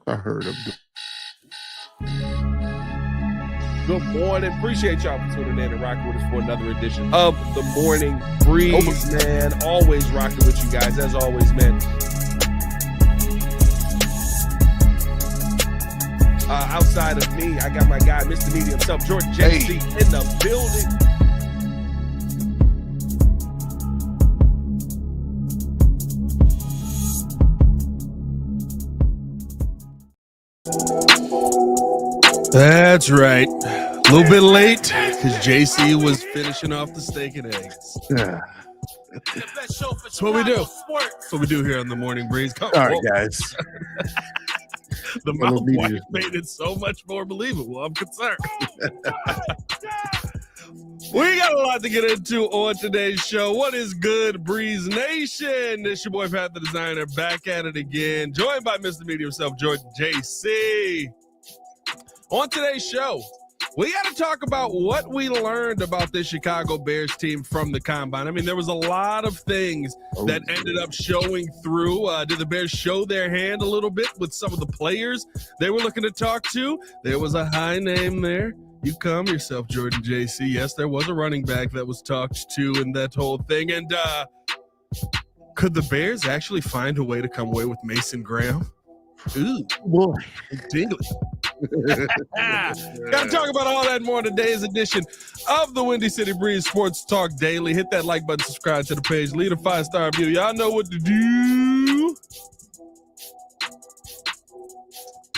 I heard him. Good morning. Appreciate y'all for tuning in and rocking with us for another edition of the Morning Breeze, man. Always rocking with you guys, as always, man. Outside of me, I got my guy, Mr. Media himself, Jordan JC, in the building. That's right. A little bit late because JC was finishing off the steak and eggs. That's what we do. That's what we do here on the Morning Breeze. All right, guys. The mouthwash made it so much more believable. I'm concerned. We got a lot to get into on today's show. What is good, Breeze Nation? It's your boy, Pat the Designer, back at it again. Joined by Mr. Media himself, Jordan JC. On today's show, we got to talk about what we learned about this Chicago Bears team from the Combine. I mean, there was a lot of things that ended up showing through. Did the Bears show their hand a little bit with some of the players they were looking to talk to? There was a high name there. You calm yourself, Jordan JC. Yes, there was a running back that was talked to and that whole thing. And could the Bears actually find a way to come away with Mason Graham? Ooh, boy, tingly. Gotta talk about all that and more in today's edition of the Windy City Breeze Sports Talk Daily. Hit that like button, subscribe to the page, leave a 5-star review. Y'all know what to do.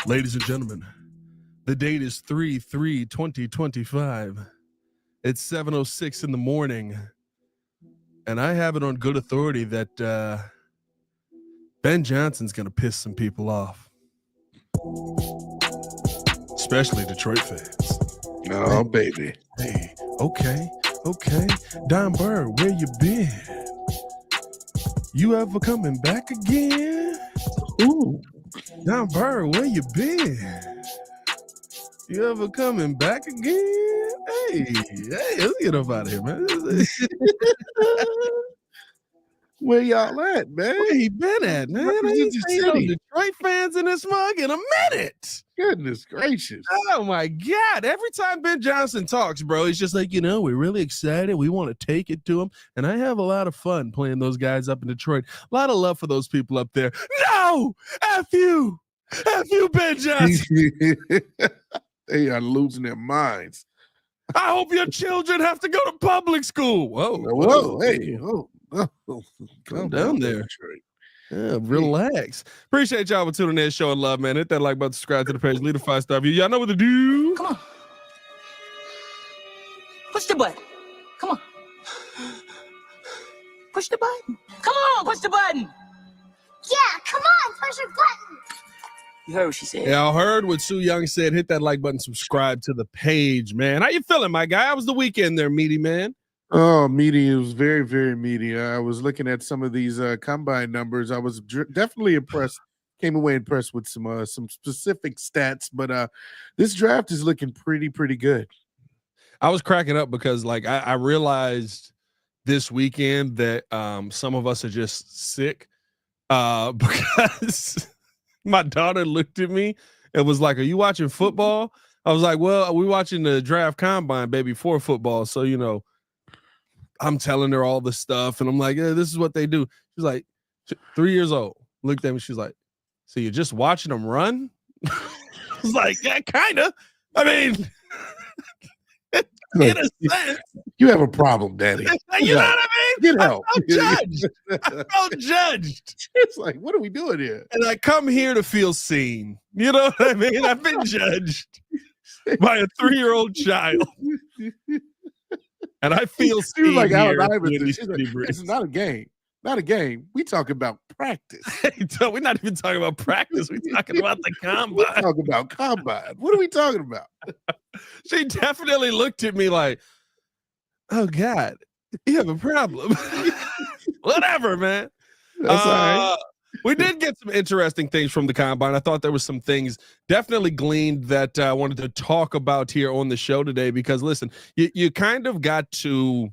Ladies and gentlemen, the date is 3/3/2025. It's 7:06 in the morning, and I have it on good authority that Ben Johnson's gonna piss some people off. Especially Detroit fans. Oh, baby. Hey, okay. Don Burr, where you been? You ever coming back again? Ooh. Don Burr, where you been? You ever coming back again? Hey, let's get up out of here, man. Where y'all at, man? Where he been at, man? I ain't seen no Detroit fans in this mug in a minute. Goodness gracious. Oh, my God. Every time Ben Johnson talks, bro, he's just like, we're really excited. We want to take it to him. And I have a lot of fun playing those guys up in Detroit. A lot of love for those people up there. No! F you! F you, Ben Johnson! They are losing their minds. I hope your children have to go to public school. Whoa. Hey. Calm down there. Yeah, relax. Appreciate y'all for tuning in, showing love, man. Hit that like button, subscribe to the page, leave a 5-star review. Y'all know what to do. Come on. Push the button. Come on. Push the button. Come on, push the button. Yeah, come on, push the button. You heard what she said. Y'all heard what Sue Young said. Hit that like button, subscribe to the page, man. How you feeling, my guy? How was the weekend there, meaty man? Oh, meaty. It was very, very meaty. I was looking at some of these combine numbers. I was definitely impressed. Came away impressed with some specific stats, but this draft is looking pretty good. I was cracking up because, like, I realized this weekend that some of us are just sick because my daughter looked at me and was like, "Are you watching football?" I was like, "Well, we're watching the draft combine, baby, for football." So, I'm telling her all the stuff, and I'm like, "Yeah, this is what they do." She's like, 3 years old. Looked at me. She's like, "So you're just watching them run?" I was like, "Yeah, kind of. I mean, in a sense, you have a problem, Daddy. You know what I mean? Get help. I felt judged. It's like, what are we doing here? And I come here to feel seen. You know what I mean? I've been judged by a 3-year-old child. And I feel seen like here. It's not a game. Not a game. We talking about practice. We're not even talking about practice. We're talking about the combine. We're talking about combine. What are we talking about? She definitely looked at me like, "Oh, God, you have a problem." Whatever, man. That's all right. We did get some interesting things from the combine. I thought there was some things definitely gleaned that I wanted to talk about here on the show today because, listen, you kind of got to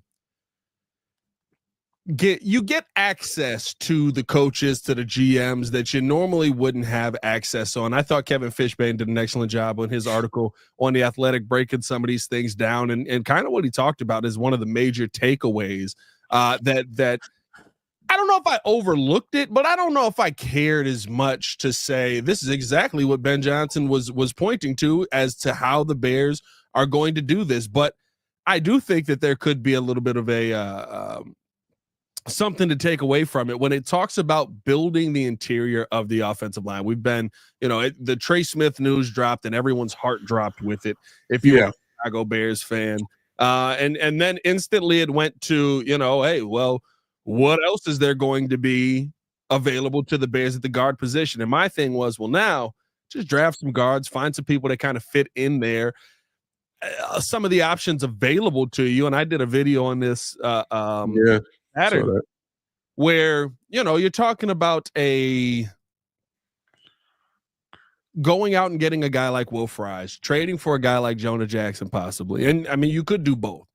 get access to the coaches, to the GMs that you normally wouldn't have access on. I thought Kevin Fishbane did an excellent job on his article on The Athletic, breaking some of these things down, and kind of what he talked about is one of the major takeaways that I don't know if I overlooked it, but I don't know if I cared as much to say this is exactly what Ben Johnson was pointing to as to how the Bears are going to do this. But I do think that there could be a little bit of a something to take away from it when it talks about building the interior of the offensive line. We've been, the Trey Smith news dropped and everyone's heart dropped with it. If you're a Chicago Bears fan, and then instantly it went to, hey, well, what else is there going to be available to the Bears at the guard position? And my thing was, well, now just draft some guards, find some people that kind of fit in there. Some of the options available to you. And I did a video on this, Saturday, where you're talking about going out and getting a guy like Will Fries, trading for a guy like Jonah Jackson, possibly, and I mean you could do both.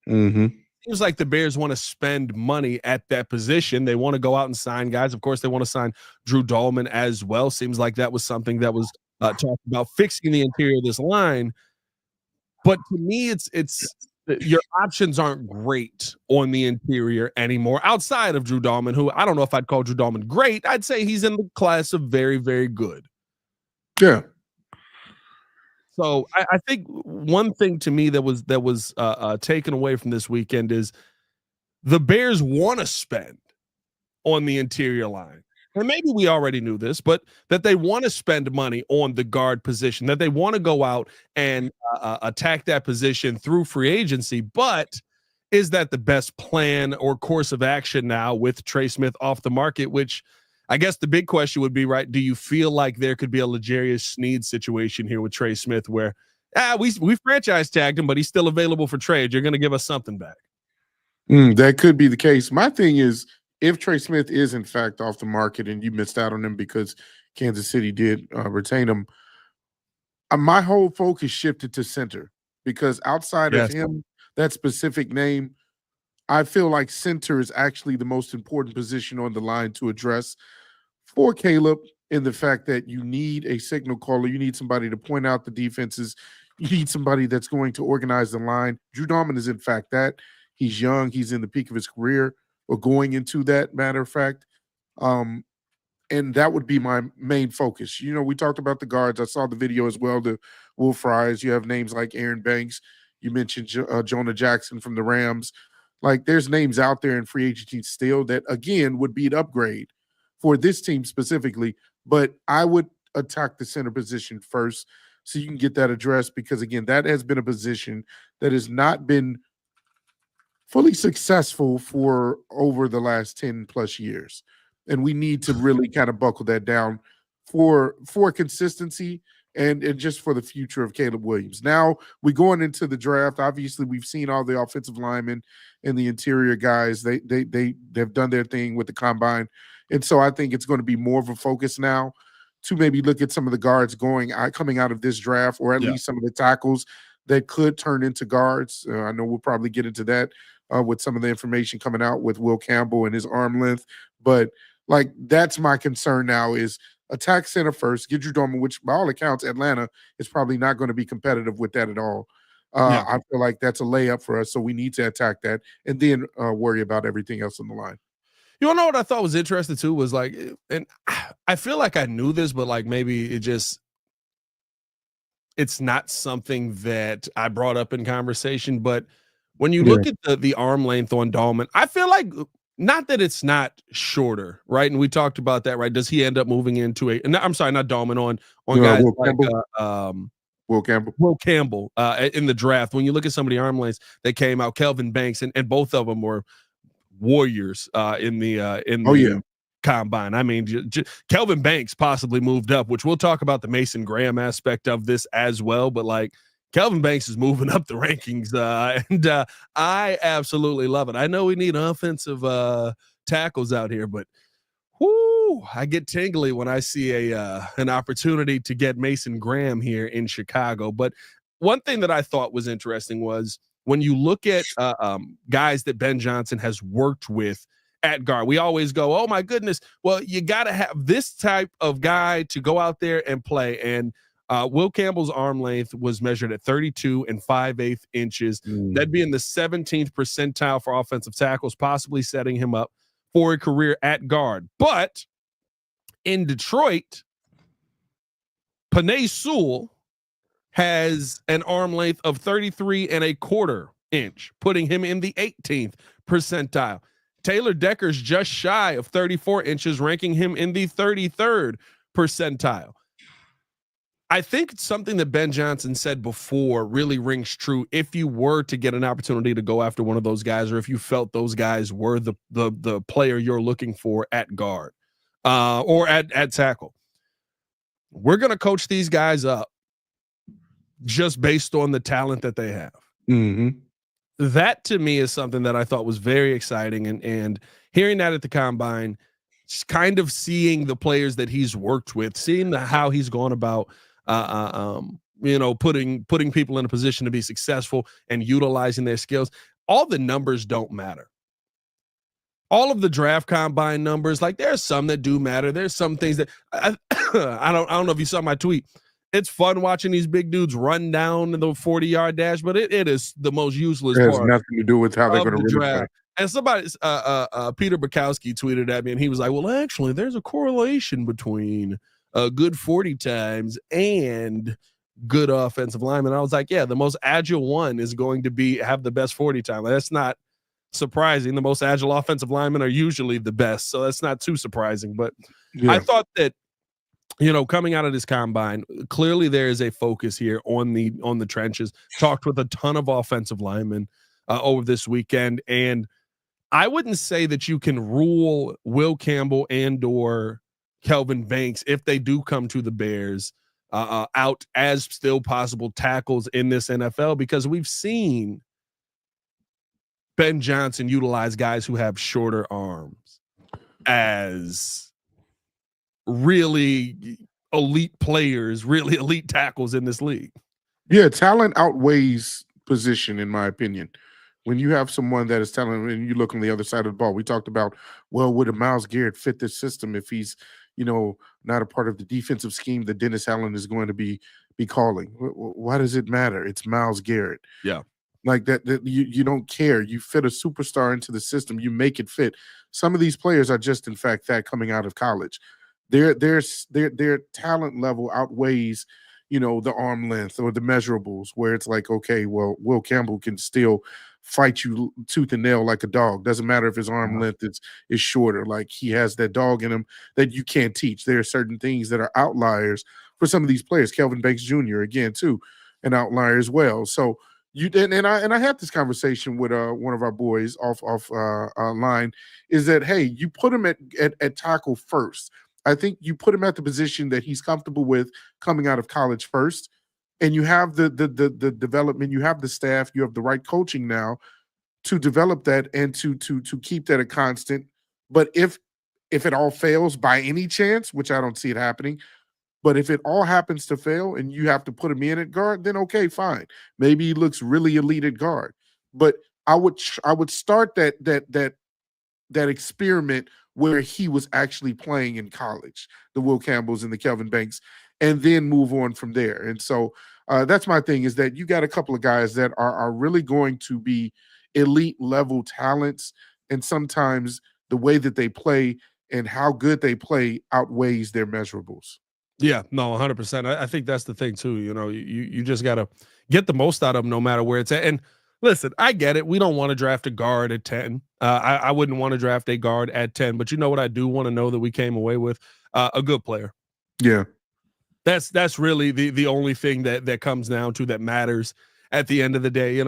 Seems like the Bears want to spend money at that position. They want to go out and sign guys. Of course, they want to sign Drew Dahlman as well. Seems like that was something that was talked about, fixing the interior of this line. But to me, it's your options aren't great on the interior anymore outside of Drew Dahlman, who I don't know if I'd call Drew Dahlman great. I'd say he's in the class of very, very good. Yeah. So I think one thing to me that was taken away from this weekend is the Bears want to spend on the interior line. And maybe we already knew this, but that they want to spend money on the guard position, that they want to go out and attack that position through free agency. But is that the best plan or course of action now with Trey Smith off the market? Which I guess the big question would be, right, do you feel like there could be a L'Jarius Sneed situation here with Trey Smith where we franchise tagged him, but he's still available for trade? You're going to give us something back. That could be the case. My thing is, if Trey Smith is in fact off the market and you missed out on him because Kansas City did retain him, my whole focus shifted to center, because outside of him, that specific name, I feel like center is actually the most important position on the line to address for Caleb, in the fact that you need a signal caller. You need somebody to point out the defenses. You need somebody that's going to organize the line. Drew Dahlman is in fact that. He's young. He's in the peak of his career, or going into that, matter of fact. And that would be my main focus. We talked about the guards. I saw the video as well, the Will Fries. You have names like Aaron Banks. You mentioned Jonah Jackson from the Rams. Like, there's names out there in free agency still that, again, would be an upgrade for this team specifically. But I would attack the center position first so you can get that addressed, because, again, that has been a position that has not been fully successful for over the last 10 plus years. And we need to really kind of buckle that down for consistency and just for the future of Caleb Williams. Now we're going into the draft. Obviously, we've seen all the offensive linemen and the interior guys. They've done their thing with the combine. And so I think it's going to be more of a focus now to maybe look at some of the guards coming out of this draft, or at least some of the tackles that could turn into guards. I know we'll probably get into that with some of the information coming out with Will Campbell and his arm length. But, like, that's my concern now, is attack center first, get Drew Dahlman, which by all accounts, Atlanta is probably not going to be competitive with that at all. I feel like that's a layup for us, so we need to attack that and then worry about everything else on the line. You wanna know what I thought was interesting too was, like, and I feel like I knew this, but, like, maybe it's not something that I brought up in conversation. But when you look at the arm length on Dahlman, I feel like, not that it's not shorter, right? And we talked about that, right? Does he end up moving into I'm sorry, not Dahlman, on guys like Will Campbell in the draft. When you look at some of the arm lengths that came out, Kelvin Banks, and both of them were warriors in the combine. I mean, Kelvin Banks possibly moved up, which we'll talk about the Mason Graham aspect of this as well. But, like, Kelvin Banks is moving up the rankings, and I absolutely love it. I know we need offensive tackles out here, but I get tingly when I see an opportunity to get Mason Graham here in Chicago. But one thing that I thought was interesting was when you look at guys that Ben Johnson has worked with at guard. We always go, oh my goodness. Well, you got to have this type of guy to go out there and play. And Will Campbell's arm length was measured at 32 and 5/8 inches. That'd be in the 17th percentile for offensive tackles, possibly setting him up for a career at guard. But in Detroit, Penei Sewell has an arm length of 33.25 inch, putting him in the 18th percentile. Taylor Decker's just shy of 34 inches, ranking him in the 33rd percentile. I think something that Ben Johnson said before really rings true. If you were to get an opportunity to go after one of those guys, or if you felt those guys were the player you're looking for at guard or at tackle, we're going to coach these guys up just based on the talent that they have. That to me is something that I thought was very exciting, and hearing that at the combine, just kind of seeing the players that he's worked with, seeing how he's gone about putting people in a position to be successful and utilizing their skills. All the numbers don't matter. All of the draft combine numbers, like there's some that do matter. There's some things that I don't know if you saw my tweet. It's fun watching these big dudes run down the 40-yard dash, but it is the most useless part. It has nothing to do with how they're going to really play. And somebody, Peter Bukowski tweeted at me, and he was like, well, actually, there's a correlation between good 40 times and good offensive lineman. I was like, yeah, the most agile one is going to have the best 40 time. That's not surprising. The most agile offensive linemen are usually the best, so that's not too surprising. But yeah. I thought that, coming out of this combine, clearly there is a focus here on the trenches. Talked with a ton of offensive linemen over this weekend, and I wouldn't say that you can rule Will Campbell and or Kelvin Banks, if they do come to the Bears, out as still possible tackles in this NFL, because we've seen Ben Johnson utilize guys who have shorter arms as really elite players, really elite tackles in this league. Yeah, talent outweighs position, in my opinion. When you have someone that is talented and you look on the other side of the ball, we talked about, well, would a Myles Garrett fit this system if he's, not a part of the defensive scheme that Dennis Allen is going to be calling? Why does it matter? It's Myles Garrett. Yeah. Like that you don't care. You fit a superstar into the system, you make it fit. Some of these players are just, in fact, that coming out of college. Their talent level outweighs, the arm length or the measurables, where it's like, okay, well, Will Campbell can still fight you tooth and nail like a dog. Doesn't matter if his arm length is shorter. Like, he has that dog in him that you can't teach. There are certain things that are outliers for some of these players. Kelvin Banks Jr., again, too, an outlier as well. So I had this conversation with one of our boys off line, is that, hey, you put him at tackle first. I think you put him at the position that he's comfortable with coming out of college first, and you have the development, you have the staff, you have the right coaching now to develop that and to keep that a constant. But if it all fails by any chance, which I don't see it happening, but if it all happens to fail and you have to put him in at guard, then okay, fine. Maybe he looks really elite at guard. But I would start that experiment where he was actually playing in college, the Will Campbells and the Kelvin Banks, and then move on from there. And so that's my thing, is that you got a couple of guys that are really going to be elite level talents, and sometimes the way that they play and how good they play outweighs their measurables. Yeah, no, 100%. I think that's the thing too. You just got to get the most out of them no matter where it's at. And listen, I get it. We don't want to draft a guard at 10. I wouldn't want to draft a guard at 10, but you know what I do want to know that we came away with? A good player. Yeah. That's really the only thing that comes down to, that matters at the end of the day.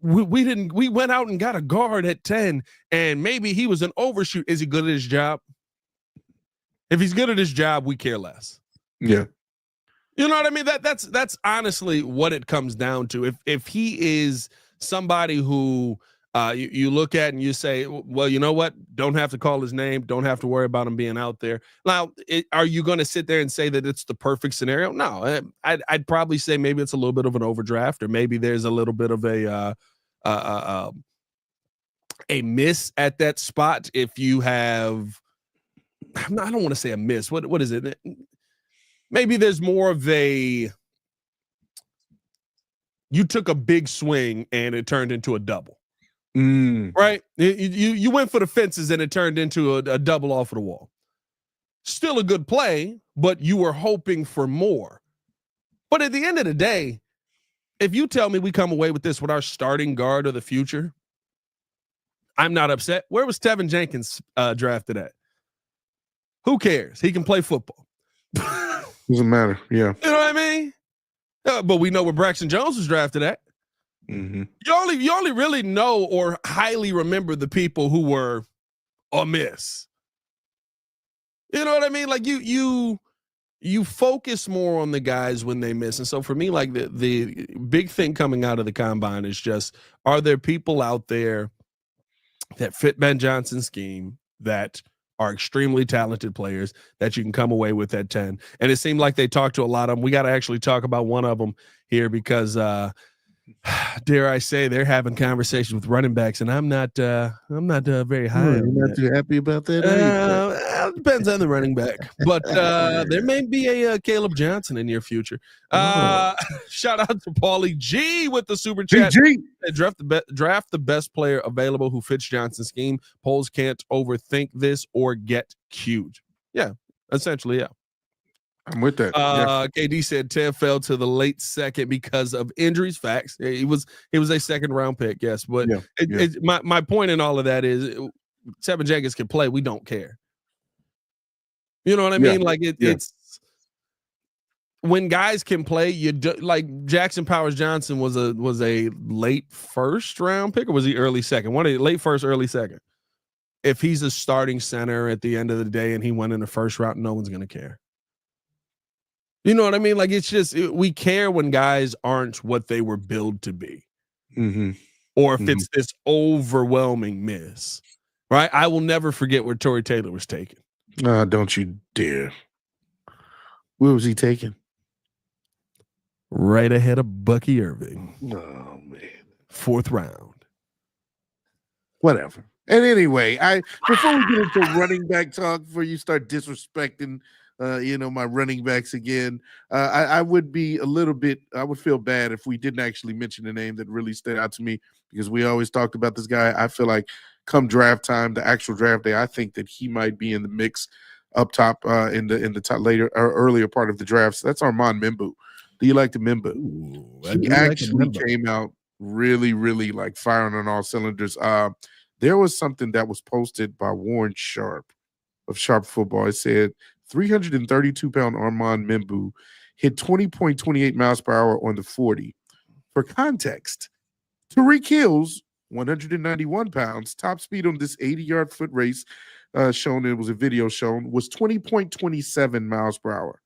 We went out and got a guard at 10, and maybe he was an overshoot. Is he good at his job? If he's good at his job, we care less. Yeah. You know what I mean? That's honestly what it comes down to. If he is somebody who you look at and you say, well, you know what? Don't have to call his name. Don't have to worry about him being out there. Now, are you going to sit there and say that it's the perfect scenario? No, I'd probably say maybe it's a little bit of an overdraft, or maybe there's a little bit of a miss at that spot. If you have, I don't want to say a miss. What is it? Maybe there's more of a, you took a big swing and it turned into a double. Right? You went for the fences and it turned into a double off of the wall. Still a good play, but you were hoping for more. But at the end of the day, if you tell me we come away with this with our starting guard of the future, I'm not upset. Where was Tevin Jenkins drafted at? Who cares? He can play football. Doesn't matter. Yeah. You know what I mean? But we know where Braxton Jones was drafted at. Mm-hmm. You only really know or highly remember the people who were a miss. You know what I mean? Like you focus more on the guys when they miss. And so for me, like the big thing coming out of the combine is just, are there people out there that fit Ben Johnson's scheme that are extremely talented players that you can come away with at 10? And it seemed like they talked to a lot of them. We got to actually talk about one of them here because dare I say, they're having conversations with running backs, and I'm not very high. You're not too happy about that. Depends on the running back, but there may be a Caleb Johnson in your future. Shout out to Paulie G with the super chat. Draft the best player available who fits Johnson's scheme. Polls can't overthink this or get cute. Yeah, essentially, yeah. I'm with that. KD said Tev fell to the late second because of injuries. Facts. He was a second round pick. Yes, but my point in all of that is Tevin Jenkins can play. We don't care. You know what I mean? Like it's when guys can play. Like Jackson Powers Johnson was a late first round pick, or was he early second? Late first, early second. If he's a starting center at the end of the day and he went in the first round, no one's gonna care. You know what I mean? Like, it's just, we care when guys aren't what they were billed to be. Mm-hmm. Or if it's this overwhelming miss, right? I will never forget where Torrey Taylor was taken. Don't you dare. Where was he taken? Right ahead of Bucky Irving. Oh, man. 4th round. Whatever. And anyway, before we get into running back talk, before you start disrespecting my running backs again, I would be I would feel bad if we didn't actually mention a name that really stood out to me, because we always talked about this guy. I feel like come draft time, the actual draft day, I think that he might be in the mix up top in the top later or earlier part of the draft. So that's Arman Mimo. Do you like the Mimo? He actually came out really, really like firing on all cylinders. There was something that was posted by Warren Sharp of Sharp Football. It said 332-pound Arman Mimo hit 20.28 miles per hour on the 40. For context, Tyreek Hill's 191 pounds, top speed on this 80-yard foot race it was a video shown, was 20.27 miles per hour.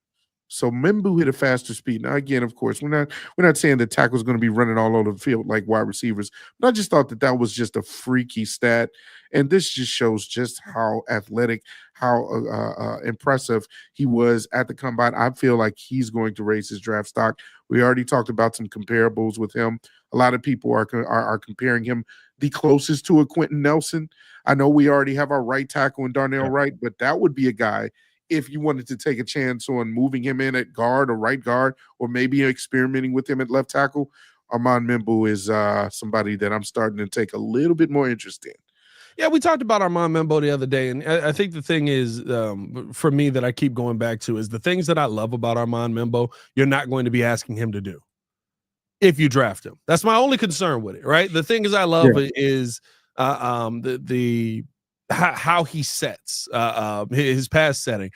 So Mimo hit a faster speed. Now, again, of course, we're not saying that tackle's going to be running all over the field like wide receivers, but I just thought that was just a freaky stat. And this just shows just how athletic, how impressive he was at the combine. I feel like he's going to raise his draft stock. We already talked about some comparables with him. A lot of people are comparing him the closest to a Quentin Nelson. I know we already have our right tackle in Darnell Wright, but that would be a guy, if you wanted to take a chance on moving him in at guard or right guard, or maybe experimenting with him at left tackle. Arman Mimo is somebody that I'm starting to take a little bit more interest in. Yeah, we talked about Arman Mimo the other day, and I think the thing is, for me, that I keep going back to is the things that I love about Arman Mimo, you're not going to be asking him to do if you draft him. That's my only concern with it, right? The thing is I love is how he sets his pass setting,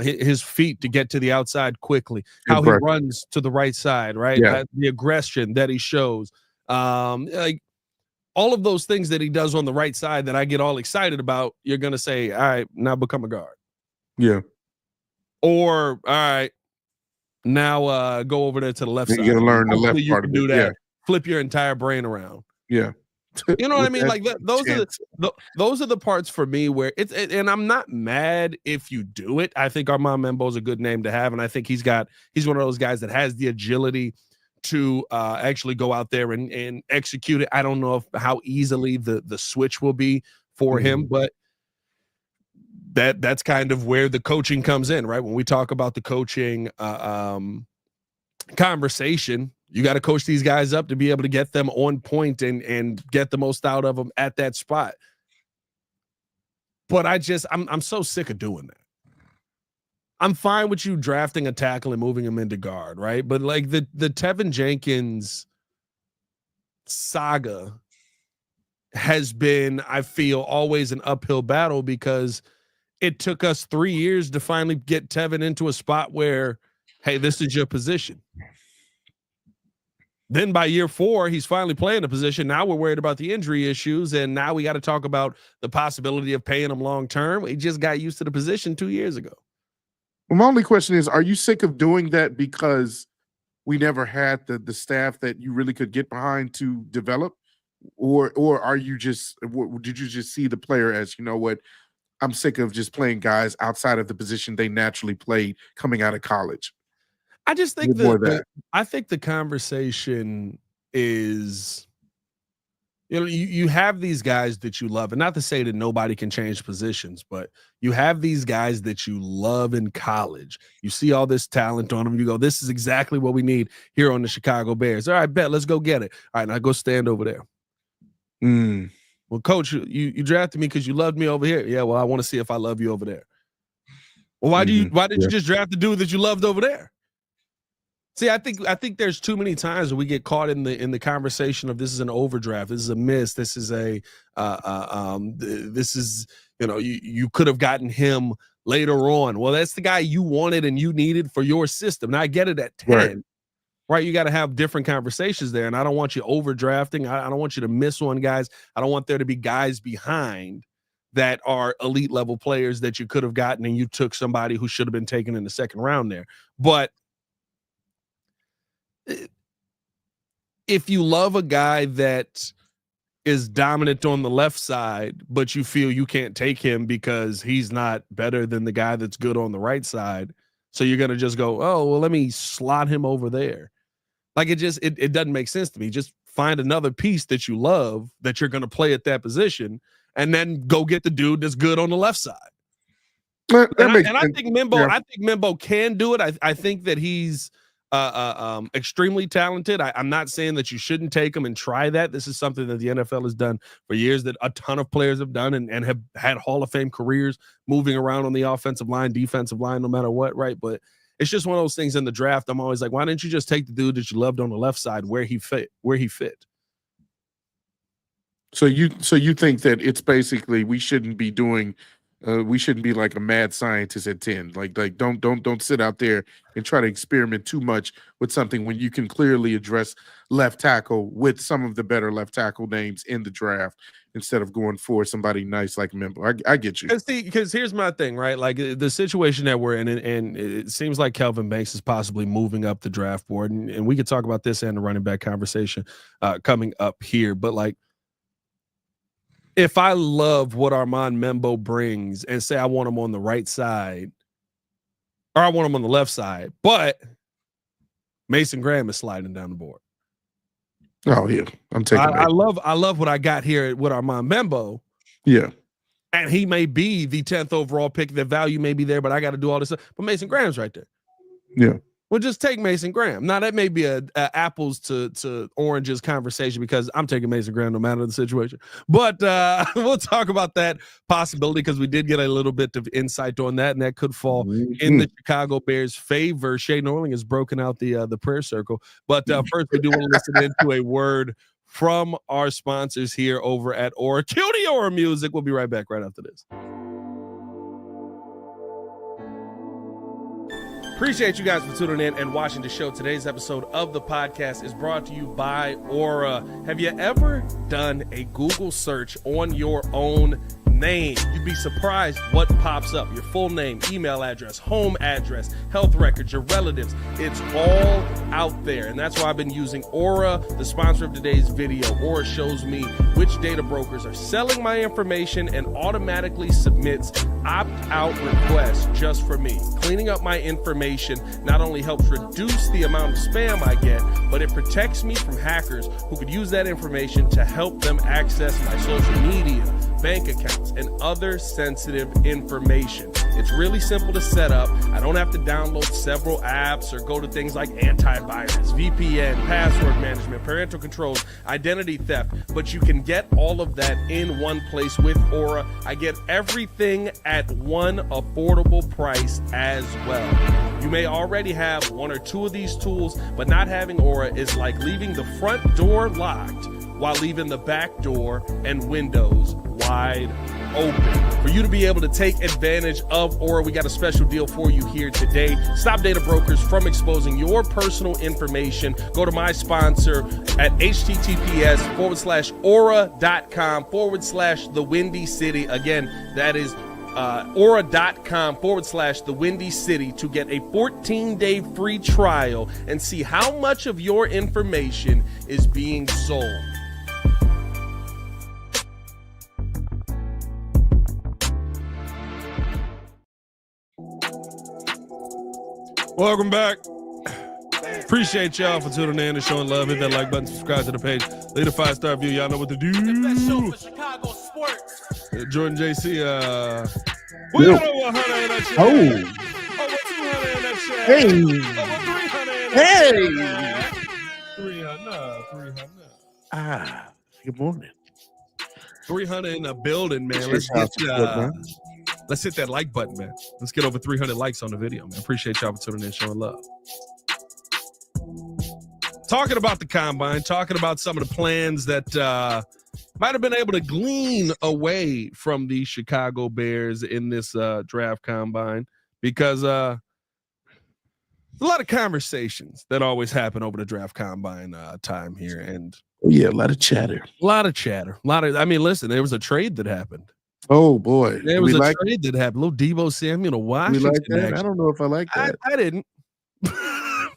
his feet to get to the outside quickly, how he runs to the right side, right? The aggression that he shows, like all of those things that he does on the right side that I get all excited about. You're going to say, all right, now become a guard. Yeah. Or, all right, now go over there to the left side. You're going to learn the left part of it. Do that. Yeah. Flip your entire brain around. Yeah. You know what I mean? Like those are the parts for me where and I'm not mad if you do it. I think Arman Mimo is a good name to have, and I think he's one of those guys that has the agility to actually go out there and execute it. I don't know how easily the switch will be for him, but that's kind of where the coaching comes in, right? When we talk about the coaching conversation, you got to coach these guys up to be able to get them on point and get the most out of them at that spot. But I'm so sick of doing that. I'm fine with you drafting a tackle and moving him into guard, right? But like the Tevin Jenkins saga has been, I feel, always an uphill battle because it took us 3 years to finally get Tevin into a spot where, hey, this is your position. Then by year 4, he's finally playing the position. Now we're worried about the injury issues, and now we got to talk about the possibility of paying him long term. He just got used to the position 2 years ago. Well, my only question is, are you sick of doing that because we never had the staff that you really could get behind to develop? Or are you just, did you just see the player as, you know what, I'm sick of just playing guys outside of the position they naturally played coming out of college? I just think I think the conversation is, you know, you have these guys that you love, and not to say that nobody can change positions, but you have these guys that you love in college. You see all this talent on them. You go, this is exactly what we need here on the Chicago Bears. All right, bet, let's go get it. All right, now go stand over there. Well, coach, you drafted me because you loved me over here. Yeah, well, I want to see if I love you over there. Well, why did you just draft the dude that you loved over there? See, I think there's too many times where we get caught in the conversation of this is an overdraft, this is a miss, this is this is, you know, you could have gotten him later on. Well, that's the guy you wanted and you needed for your system. Now I get it at 10, right? You got to have different conversations there, and I don't want you overdrafting. I don't want you to miss on guys. I don't want there to be guys behind that are elite level players that you could have gotten and you took somebody who should have been taken in the second round there. But if you love a guy that is dominant on the left side, but you feel you can't take him because he's not better than the guy that's good on the right side, so you're going to just go, oh, well, let me slot him over there. Like it doesn't make sense to me. Just find another piece that you love that you're going to play at that position and then go get the dude that's good on the left side. I think Mimbo can do it. I think that he's extremely talented. I'm not saying that you shouldn't take him and try that. This is something that the NFL has done for years, that a ton of players have done and have had Hall of Fame careers moving around on the offensive line, defensive line, no matter what, right? But it's just one of those things in the draft. I'm always like, why didn't you just take the dude that you loved on the left side where he fit? So you think that it's basically we shouldn't be doing we shouldn't be like a mad scientist at 10. Like don't sit out there and try to experiment too much with something when you can clearly address left tackle with some of the better left tackle names in the draft instead of going for somebody nice like Mimbo. I get you. Because here's my thing, right? Like the situation that we're in, and it seems like Kelvin Banks is possibly moving up the draft board, and we could talk about this and the running back conversation coming up here, but like, if I love what Arman Mimo brings and say I want him on the right side or I want him on the left side, but Mason Graham is sliding down the board. Oh yeah, I'm taking. I love what I got here with Arman Mimo. Yeah, and he may be the 10th overall pick. The value may be there, but I got to do all this stuff. But Mason Graham's right there. Yeah. Well, just take Mason Graham. Now that may be a apples to oranges conversation because I'm taking Mason Graham no matter the situation. But we'll talk about that possibility because we did get a little bit of insight on that, and that could fall in the Chicago Bears' favor. Shay Norling has broken out the prayer circle. But first, we do want to listen into a word from our sponsors here over at Aura. Cue the Aura music. We'll be right back right after this. Appreciate you guys for tuning in and watching the show. Today's episode of the podcast is brought to you by Aura. Have you ever done a Google search on your own name. You'd be surprised what pops up. Your full name, email address, home address, health records, your relatives. It's all out there. And that's why I've been using Aura, the sponsor of today's video. Aura shows me which data brokers are selling my information and automatically submits opt-out requests just for me. Cleaning up my information not only helps reduce the amount of spam I get, but it protects me from hackers who could use that information to help them access my social media, bank accounts, and other sensitive information. It's really simple to set up. I don't have to download several apps or go to things like antivirus, VPN, password management, parental controls, identity theft, but you can get all of that in one place with Aura. I get everything at one affordable price as well. You may already have one or two of these tools, but not having Aura is like leaving the front door locked while leaving the back door and windows wide open. For you to be able to take advantage of Aura, we got a special deal for you here today. Stop data brokers from exposing your personal information. Go to my sponsor at https:/aura.com/the Windy City. Again, that is aura.com/the Windy City to get a 14-day free trial and see how much of your information is being sold. Welcome back. Appreciate y'all for tuning in and showing love. Hit that like button, subscribe to the page, leave a 5-star review. Y'all know what to do. Jordan JC, we got over 100 in that shit. Over 200 in that shit. Hey. Over 300 in that shit. 300. Good morning. 300 in the building, man. Let's hit that like button, man. Let's get over 300 likes on the video, man. Appreciate y'all for tuning in, showing love. Talking about the combine, talking about some of the plans that might have been able to glean away from the Chicago Bears in this draft combine, because there's a lot of conversations that always happen over the draft combine time here. And yeah, a lot of chatter. I mean, listen, there was a trade that happened. Oh boy, there was a trade that happened. Little Debo Samuel to Washington. Like that? I don't know if I like that. I didn't.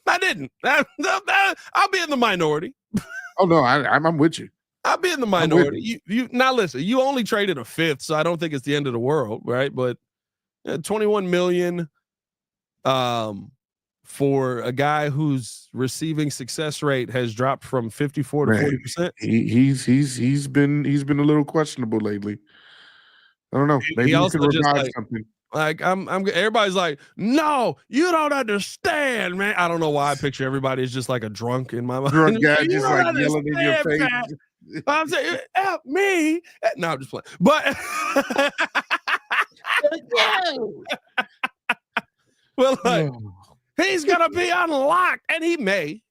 I didn't. I'll be in the minority. Oh no, I'm with you. I'll be in the minority. You now listen. You only traded a fifth, so I don't think it's the end of the world, right? But $21 million for a guy whose receiving success rate has dropped from 54 to 40%. He's been a little questionable lately. I don't know. Maybe he could revive something. Like I'm everybody's like, no, you don't understand, man. I don't know why I picture everybody as just like a drunk in my mind. Drunk guy just like yelling in your face. I'm saying, help me. No, I'm just playing. But well, like, he's gonna be unlocked, and he may.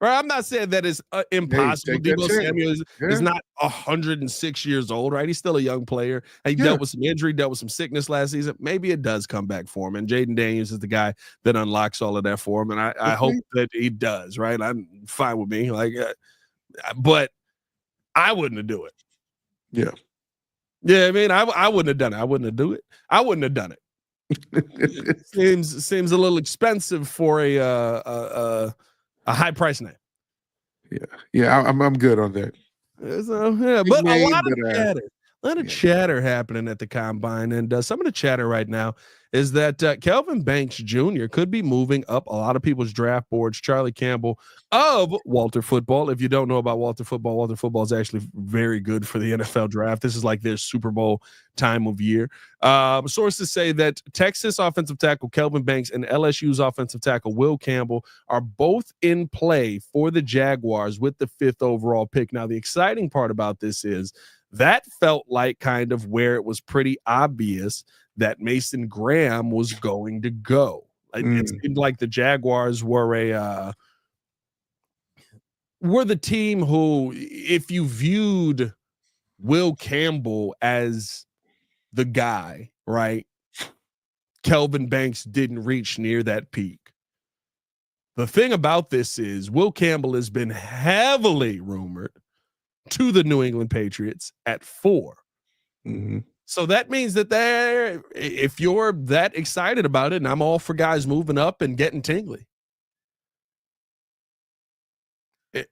Right? I'm not saying that it's impossible. Debo Samuel is not 106 years old, right? He's still a young player. He dealt with some injury, dealt with some sickness last season. Maybe it does come back for him. And Jaden Daniels is the guy that unlocks all of that for him. And I hope that he does, right? I'm fine with me. But I wouldn't do it. Yeah. Yeah, I mean, I wouldn't have done it. I wouldn't have done it. Seems a little expensive for a high price name. Yeah, I'm good on that. So, but a lot of chatter happening at the combine, and some of the chatter right now is that Kelvin Banks Jr. could be moving up a lot of people's draft boards. Charlie Campbell of Walter Football. If you don't know about Walter Football is actually very good for the NFL draft. This is like their Super Bowl time of year. Sources say that Texas offensive tackle Kelvin Banks and LSU's offensive tackle Will Campbell are both in play for the Jaguars with the 5th overall pick. Now, the exciting part about this is that felt like kind of where it was pretty obvious that Mason Graham was going to go. It seemed like the Jaguars were the team who, if you viewed Will Campbell as the guy, right, Kelvin Banks didn't reach near that peak. The thing about this is Will Campbell has been heavily rumored to the New England Patriots at 4. Mm-hmm. So that means that if you're that excited about it, and I'm all for guys moving up and getting tingly.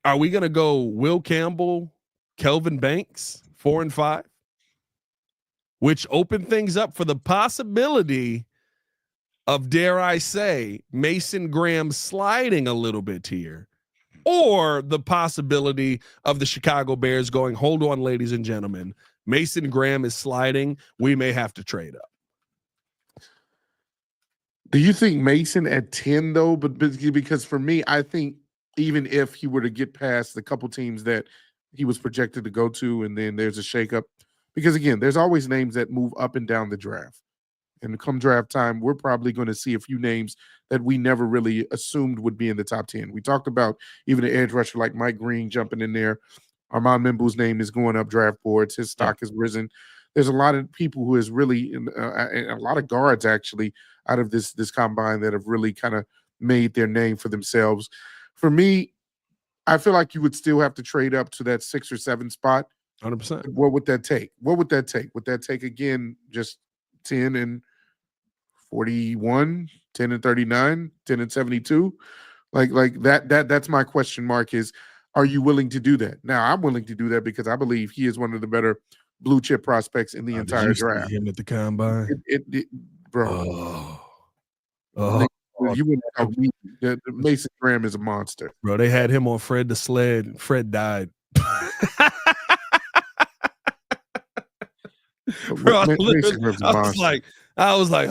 Are we going to go Will Campbell, Kelvin Banks, 4 and 5, which open things up for the possibility of, dare I say, Mason Graham sliding a little bit here, or the possibility of the Chicago Bears going, hold on, ladies and gentlemen, Mason Graham is sliding. We may have to trade up. Do you think Mason at 10 though? But because for me, I think even if he were to get past the couple teams that he was projected to go to, and then there's a shakeup, because again, there's always names that move up and down the draft. And come draft time, we're probably going to see a few names that we never really assumed would be in the top 10. We talked about even an edge rusher like Mike Green jumping in there. Arman Mimbo's name is going up draft boards. His stock has risen. There's a lot of people who is really, a lot of guards actually out of this combine that have really kind of made their name for themselves. For me, I feel like you would still have to trade up to that 6 or 7 spot. 100%. What would that take? What would that take? Would that take, again, just 10 and 41, 10 and 39, 10 and 72? Like that's my question mark is, are you willing to do that? Now, I'm willing to do that because I believe he is one of the better blue chip prospects in the entire draft. Him at the combine, bro. Oh, you wouldn't know that Mason Graham is a monster, bro. They had him on Fred the Sled. Fred died. Bro, I was like,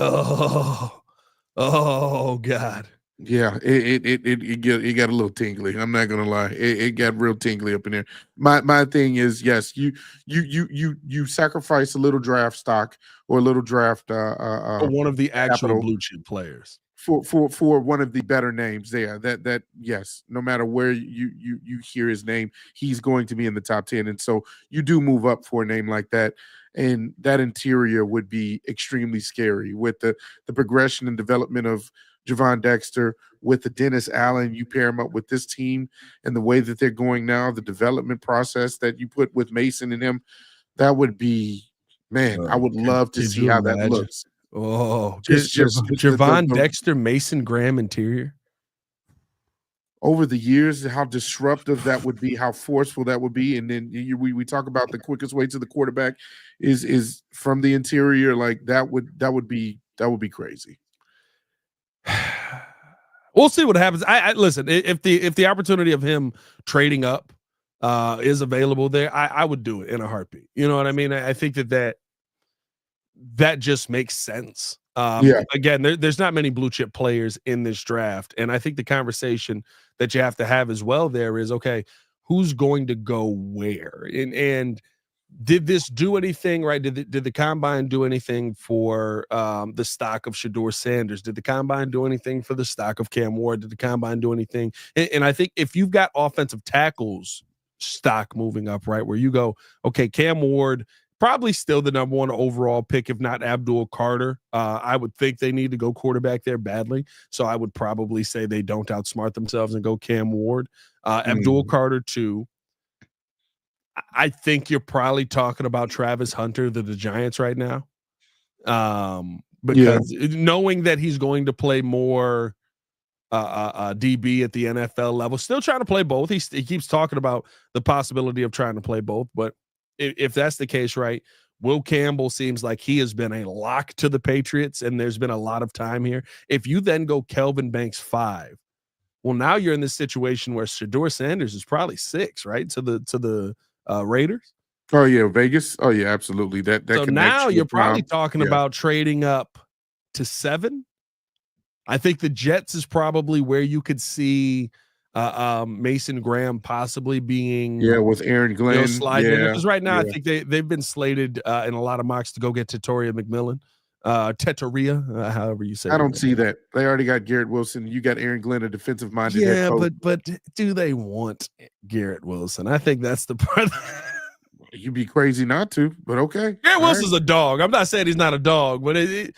oh God. Yeah, it got a little tingly. I'm not gonna lie, it got real tingly up in there. My thing is, yes, you sacrifice a little draft stock or a little draft for one of the actual blue chip players for one of the better names there. That yes, no matter where you hear his name, he's going to be in the top 10, and so you do move up for a name like that. And that interior would be extremely scary with the progression and development of Javon Dexter, with the Dennis Allen. You pair him up with this team and the way that they're going now, the development process that you put with Mason and him, that would be, man, I would love to see how that looks. Oh, just Javon Dexter, Mason Graham interior. Over the years, how disruptive that would be, how forceful that would be. And then we talk about the quickest way to the quarterback is from the interior. Like that would be crazy. We'll see what happens. I listen, if the opportunity of him trading up is available there, I would do it in a heartbeat. You know what I mean? I think that just makes sense. Again, there's not many blue chip players in this draft, and I think the conversation that you have to have as well there is, okay, who's going to go where, and did this do anything right? Did the combine do anything for the stock of Shedeur Sanders? Did the combine do anything for the stock of Cam Ward? Did the combine do anything? And I think if you've got offensive tackles stock moving up, right, where you go, okay, Cam Ward, probably still the number 1 overall pick, if not Abdul Carter. I would think they need to go quarterback there badly. So I would probably say they don't outsmart themselves and go Cam Ward. Abdul Carter 2. I think you're probably talking about Travis Hunter, the Giants right now. Because knowing that he's going to play more DB at the NFL level, still trying to play both. He keeps talking about the possibility of trying to play both, but if that's the case, right, Will Campbell seems like he has been a lock to the Patriots, and there's been a lot of time here. If you then go Kelvin Banks 5, well, now you're in this situation where Shedeur Sanders is probably 6, right, to the Raiders. Oh yeah, Vegas. Oh yeah, absolutely. That so now you're probably talking about trading up to 7. I think the Jets is probably where you could see Mason Graham possibly being with Aaron Glenn sliding because right now I think they've been slated in a lot of mocks to go get Tatoria McMillan, however you say. I don't see that. They already got Garrett Wilson. You got Aaron Glenn, a defensive minded. Yeah, but do they want Garrett Wilson? I think that's the part. You'd be crazy not to, but okay. Garrett Wilson's a dog. I'm not saying he's not a dog, but it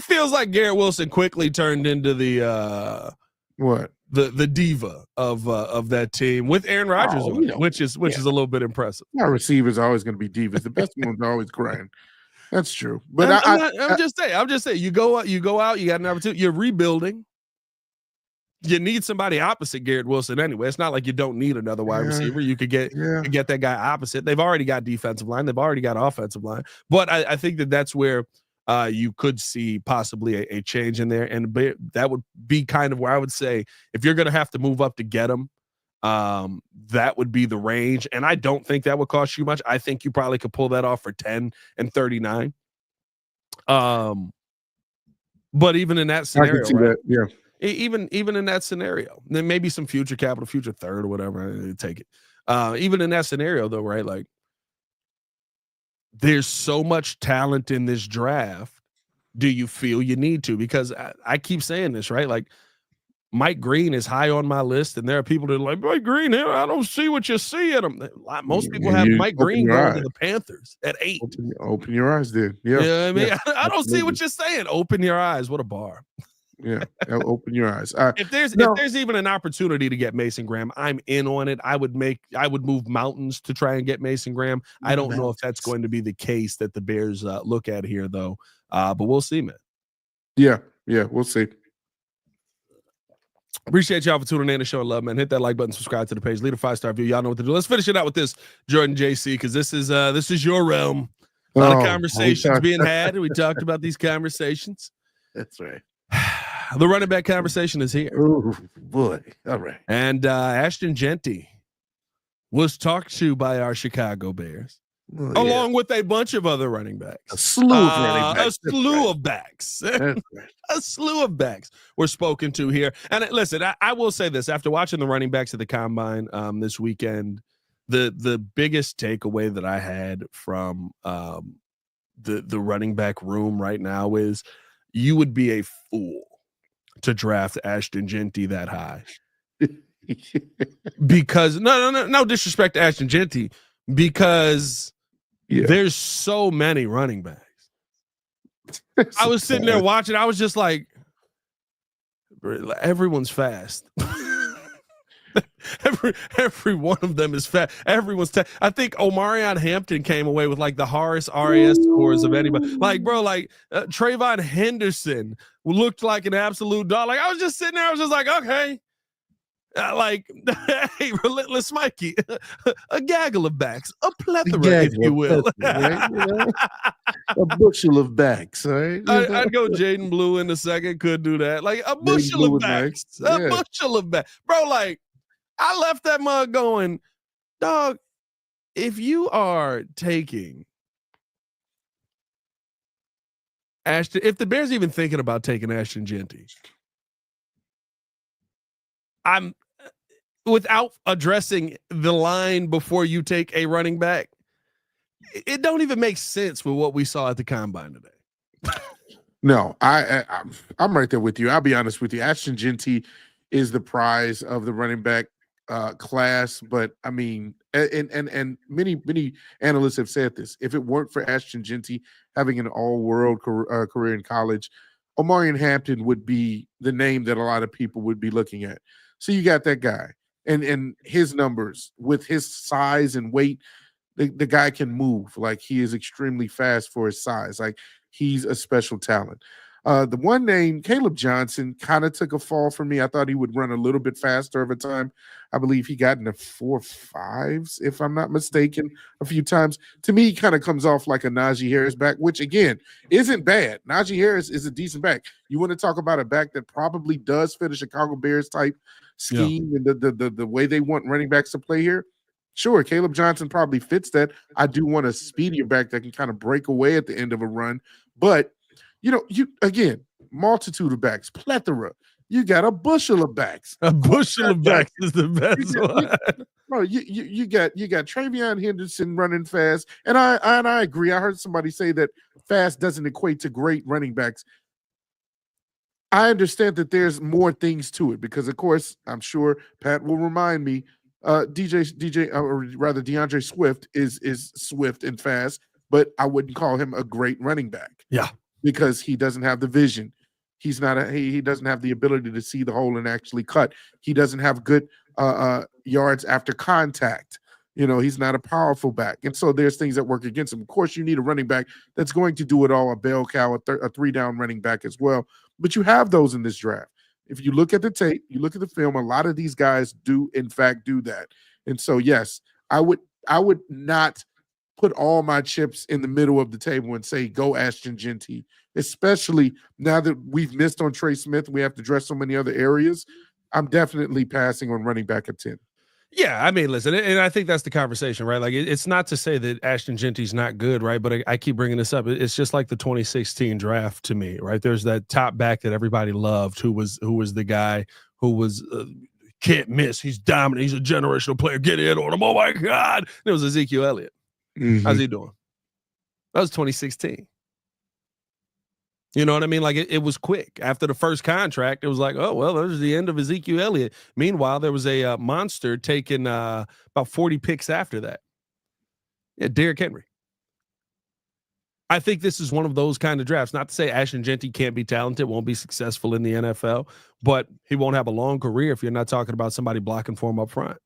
feels like Garrett Wilson quickly turned into the what? The diva of that team with Aaron Rodgers on it, which is a little bit impressive. Our receivers are always going to be divas. The best ones are always crying. That's true. But I'm just saying. You go out. You got an opportunity. You're rebuilding. You need somebody opposite Garrett Wilson anyway. It's not like you don't need another wide receiver. You could get that guy opposite. They've already got defensive line. They've already got offensive line. But I think that's where you could see possibly a change in there. And that would be kind of where I would say if you're going to have to move up to get him, that would be the range. And I don't think that would cost you much. I think you probably could pull that off for 10 and 39. But even in that scenario, I can see that. Yeah. Even in that scenario, then maybe some future capital, future third or whatever, take it. Even in that scenario, though, right? Like, there's so much talent in this draft. Do you feel you need to? Because I keep saying this, right? Like, Mike Green is high on my list, and there are people that are like, Mike Green, I don't see what you see in him. Most people have Mike Green going to the Panthers at 8. Open your eyes, dude. Yeah. You know what I mean? I don't see what you're saying. Open your eyes. What a bar. Yeah, open your eyes. If there's even an opportunity to get Mason Graham, I'm in on it. I would move mountains to try and get Mason Graham. I don't know if that's going to be the case that the Bears look at here, though. But we'll see, man. Yeah, we'll see. Appreciate y'all for tuning in to show love, man. Hit that like button, subscribe to the page, leave a 5-star review. Y'all know what to do. Let's finish it out with this, Jordan JC, because this is your realm. A lot of conversations being had. We talked about these conversations. That's right. The running back conversation is here. Oh, boy. All right. And Ashton Jeanty was talked to by our Chicago Bears, along with a bunch of other running backs. A slew of running backs. A slew of backs. A slew of backs were spoken to here. And listen, I will say this. After watching the running backs at the Combine this weekend, the biggest takeaway that I had from the running back room right now is you would be a fool to draft Ashton Jeanty that high. Because no disrespect to Ashton Jeanty, because there's so many running backs. I was sitting there watching. I was just like, everyone's fast. Every one of them is fast. Everyone's I think Omarion Hampton came away with like the highest RAS scores of anybody. Like, bro, Trayvon Henderson looked like an absolute dog. Like, I was just sitting there. I was just like, okay. Hey, relentless Mikey, a gaggle of backs, a plethora, if you will. Right? A bushel of backs, right? I'd go Jaden Blue in a second. Could do that. Like a bushel of backs. Nice. A bushel of backs. Bro, like, I left that mug going, dog, if you are taking Ashton, if the Bears even thinking about taking Ashton Jeanty, I'm without addressing the line before you take a running back, it don't even make sense with what we saw at the Combine today. No, I'm right there with you. I'll be honest with you. Ashton Jeanty is the prize of the running back class, but I mean, and many analysts have said this. If it weren't for Ashton Jeanty having an all-world career in college, Omarion Hampton would be the name that a lot of people would be looking at. So you got that guy, and his numbers with his size and weight, the guy can move. Like, he is extremely fast for his size. Like, he's a special talent. The one name, Caleb Johnson, kind of took a fall for me. I thought he would run a little bit faster over time. I believe he got into 4.5s, if I'm not mistaken, a few times. To me, he kind of comes off like a Najee Harris back, which, again, isn't bad. Najee Harris is a decent back. You want to talk about a back that probably does fit a Chicago Bears type scheme and the way they want running backs to play here? Sure, Caleb Johnson probably fits that. I do want a speedier back that can kind of break away at the end of a run. But, you again, multitude of backs, plethora. You got a bushel of backs. A bushel of backs is the best one. Bro, you got Trayvon Henderson running fast, and I agree. I heard somebody say that fast doesn't equate to great running backs. I understand that there's more things to it because, of course, I'm sure Pat will remind me. DeAndre Swift is swift and fast, but I wouldn't call him a great running back. Yeah, because he doesn't have the vision. He doesn't have the ability to see the hole and actually cut. He doesn't have good yards after contact. He's not a powerful back. And so there's things that work against him. Of course, you need a running back that's going to do it all, a bell cow, a three-down running back as well. But you have those in this draft. If you look at the tape, you look at the film, a lot of these guys do, in fact, do that. And so, yes, I would not put all my chips in the middle of the table and say, go Ashton Genty, especially now that we've missed on Trey Smith. We have to address so many other areas. I'm definitely passing on running back at 10. Yeah, I mean, listen, and I think that's the conversation, right? Like, it's not to say that Ashton Genty's not good, right? But I keep bringing this up. It's just like the 2016 draft to me, right? There's that top back that everybody loved, who was the guy who was can't miss. He's dominant. He's a generational player. Get in on him. Oh my God! And it was Ezekiel Elliott. Mm-hmm. How's he doing? That was 2016. You know what I mean? Like, it was quick. After the first contract, it was like, oh, well, there's the end of Ezekiel Elliott. Meanwhile, there was a monster taking about 40 picks after that. Yeah, Derrick Henry. I think this is one of those kind of drafts. Not to say Ashton Genty can't be talented, won't be successful in the NFL, but he won't have a long career if you're not talking about somebody blocking for him up front.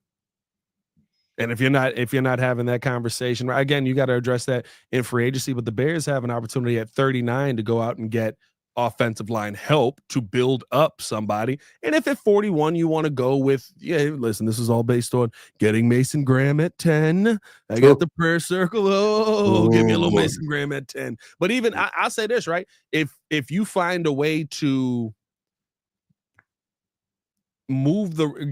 And if you're not having that conversation, again, you got to address that in free agency. But the Bears have an opportunity at 39 to go out and get offensive line help to build up somebody. And if at 41 you want to go with, listen, this is all based on getting Mason Graham at 10. I got the prayer circle. Give me a little Mason Graham at 10. But even I'll say this, right? If you find a way to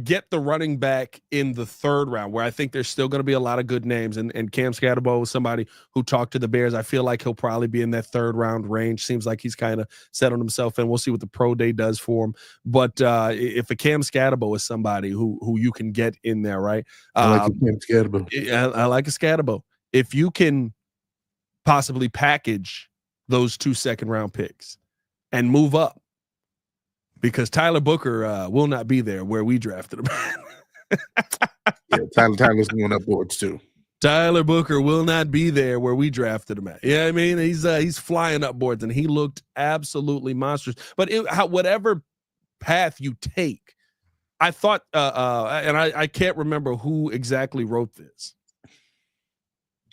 get the running back in the third round, where I think there's still going to be a lot of good names, and Cam Scatterbo was somebody who talked to the Bears. I feel like he'll probably be in that third round range. Seems like he's kind of settled himself in. We'll see what the pro day does for him. But if a Cam Scatterbo is somebody who you can get in there, right? I like a Cam Scatterbo. I like a Scatterbo. If you can possibly package those 2 second-round picks and move up, because Tyler Booker will not be there where we drafted him. Tyler's going up boards too. Tyler Booker will not be there where we drafted him at. Yeah, I mean, he's flying up boards, and he looked absolutely monstrous. But whatever path you take, I thought, and I can't remember who exactly wrote this,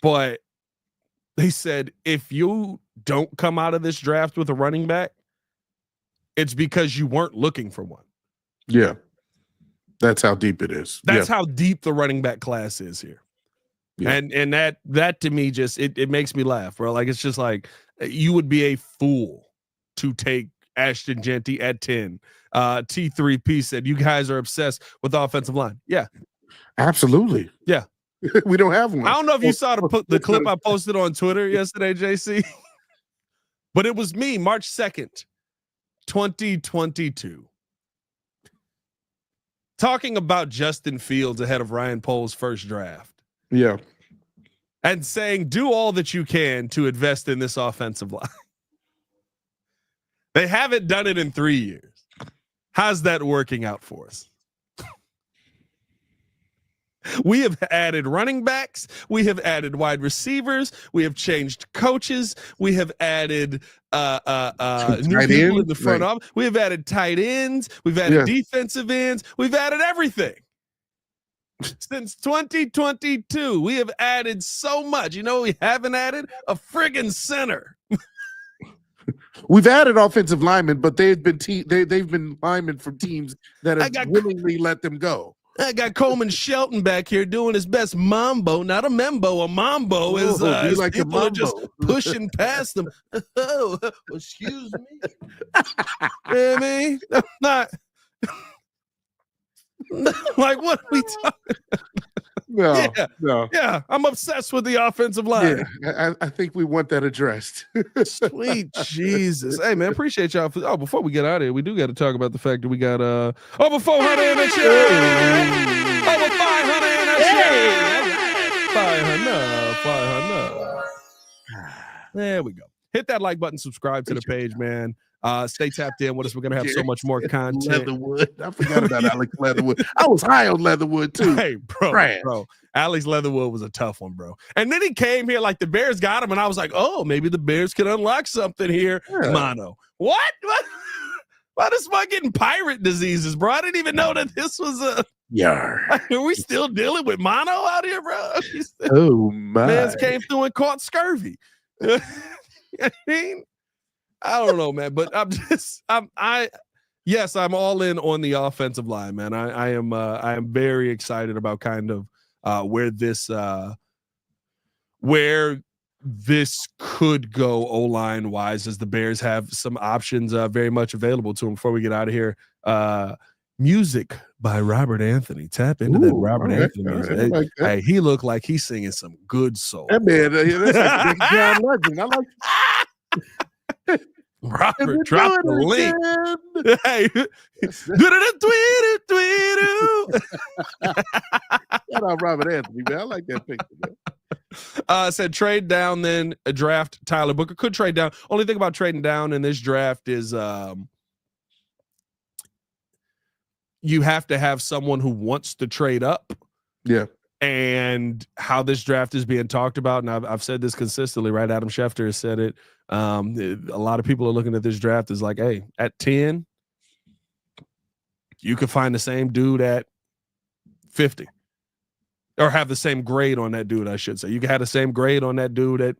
but they said if you don't come out of this draft with a running back, it's because you weren't looking for one. Yeah. That's how deep it is. That's how deep the running back class is here. Yeah. And that to me just it makes me laugh, bro. Like, it's just like you would be a fool to take Ashton Genty at 10. T3P said you guys are obsessed with the offensive line. Yeah. Absolutely. Yeah. We don't have one. I don't know if you saw the clip I posted on Twitter yesterday, JC. But it was me, March 2nd. 2022. Talking about Justin Fields ahead of Ryan Poles' first draft. Yeah. And saying, do all that you can to invest in this offensive line. They haven't done it in 3 years. How's that working out for us? We have added running backs. We have added wide receivers. We have changed coaches. We have added new people in the front office. We have added tight ends. We've added defensive ends. We've added everything. Since 2022, we have added so much. You know, we haven't added a friggin' center. We've added offensive linemen, but they've been linemen from teams that have willingly let them go. I got Coleman Shelton back here doing his best mambo, not a membo. A mambo is like people are just pushing past them. Oh, excuse me. I mean, I'm not like, what are we talking? No. Yeah, I'm obsessed with the offensive line. Yeah, I think we want that addressed. Sweet Jesus. Hey, man, appreciate y'all. Before we get out of here, we do got to talk about the fact that we got over 400 in the chat. Over 500 in the chat. 500. There we go. Hit that like button, subscribe to the page, man. Stay tapped in with us. We're gonna have so much more content. Leatherwood. I forgot about Alex Leatherwood. I was high on Leatherwood too. Hey, bro. Alex Leatherwood was a tough one, bro. And then he came here like the Bears got him, and I was like, oh, maybe the Bears can unlock something here. Yeah. Mono. What? Why this man getting pirate diseases, bro? I didn't even know that this was a Yar. Are we still dealing with mono out here, bro? Oh my. Man's came through and caught scurvy. I mean, I don't know, man, but yes, I'm all in on the offensive line, man. I am very excited about kind of where this could go O-line wise, as the Bears have some options very much available to them. Before we get out of here, music by Robert Anthony. Tap into that Robert Anthony music. Right, like hey, he looked like he's singing some good soul. That man, that's like Big John Legend. I like Robert, drop the link. Hey, shout out Robert Anthony, man. I like that picture, man. Said trade down, then draft Tyler Booker. Could trade down. Only thing about trading down in this draft is you have to have someone who wants to trade up. Yeah. And how this draft is being talked about, and I've said this consistently, right? Adam Schefter has said it. A lot of people are looking at this draft as like, hey, at 10, you could find the same dude at 50. Or have the same grade on that dude, I should say. You can have the same grade on that dude at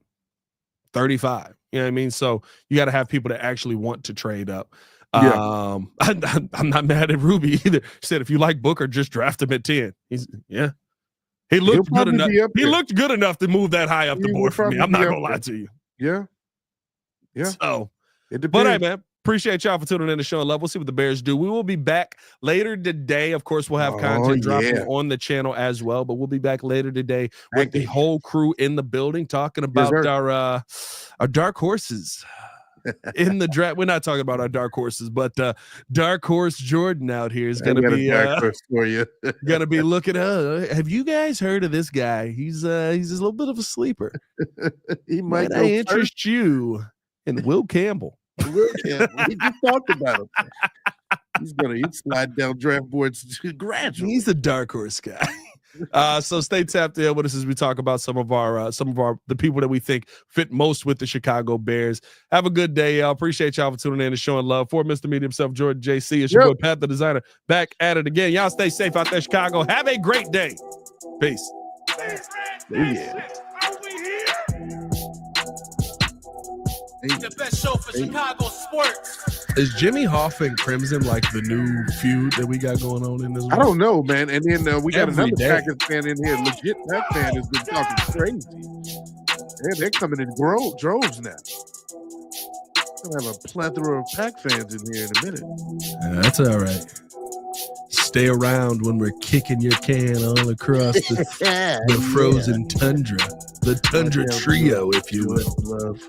35. You know what I mean? So you got to have people that actually want to trade up. Yeah. I'm not mad at Ruby either. He said, if you like Booker, just draft him at 10. Yeah. He looked good enough. He looked good enough to move that high up the board for me. I'm not gonna lie to you. Yeah. Yeah. So, it depends. But hey, man, appreciate y'all for tuning in to Show and Love. We'll see what the Bears do. We will be back later today. Of course, we'll have content dropping on the channel as well. But we'll be back later today with the whole crew in the building talking about our dark horses. In the draft, we're not talking about our dark horses, but dark horse Jordan out here is gonna be dark horse for you. Gonna be looking. Have you guys heard of this guy? He's a little bit of a sleeper. He might interest you in Will Campbell. Will Campbell. We just talked about him. He'd slide down draft boards gradually. He's a dark horse guy. So stay tapped in with us as we talk about some of the people that we think fit most with the Chicago Bears. Have a good day, y'all. Appreciate y'all for tuning in and showing love. For Mr. Media himself, Jordan JC, it's your boy Pat the Designer, back at it again. Y'all stay safe out there, Chicago. Have a great day. Peace. Yeah. The best show for Chicago sports. Is Jimmy Hoffa and Crimson like the new feud that we got going on in this? I don't know, man. And then we got Every another day. Packers fan in here. Legit Pack fan has been talking crazy. They're coming in droves now. Gonna have a plethora of Pack fans in here in a minute. That's all right. Stay around when we're kicking your can all across the frozen tundra, the tundra trio, if you will. Love.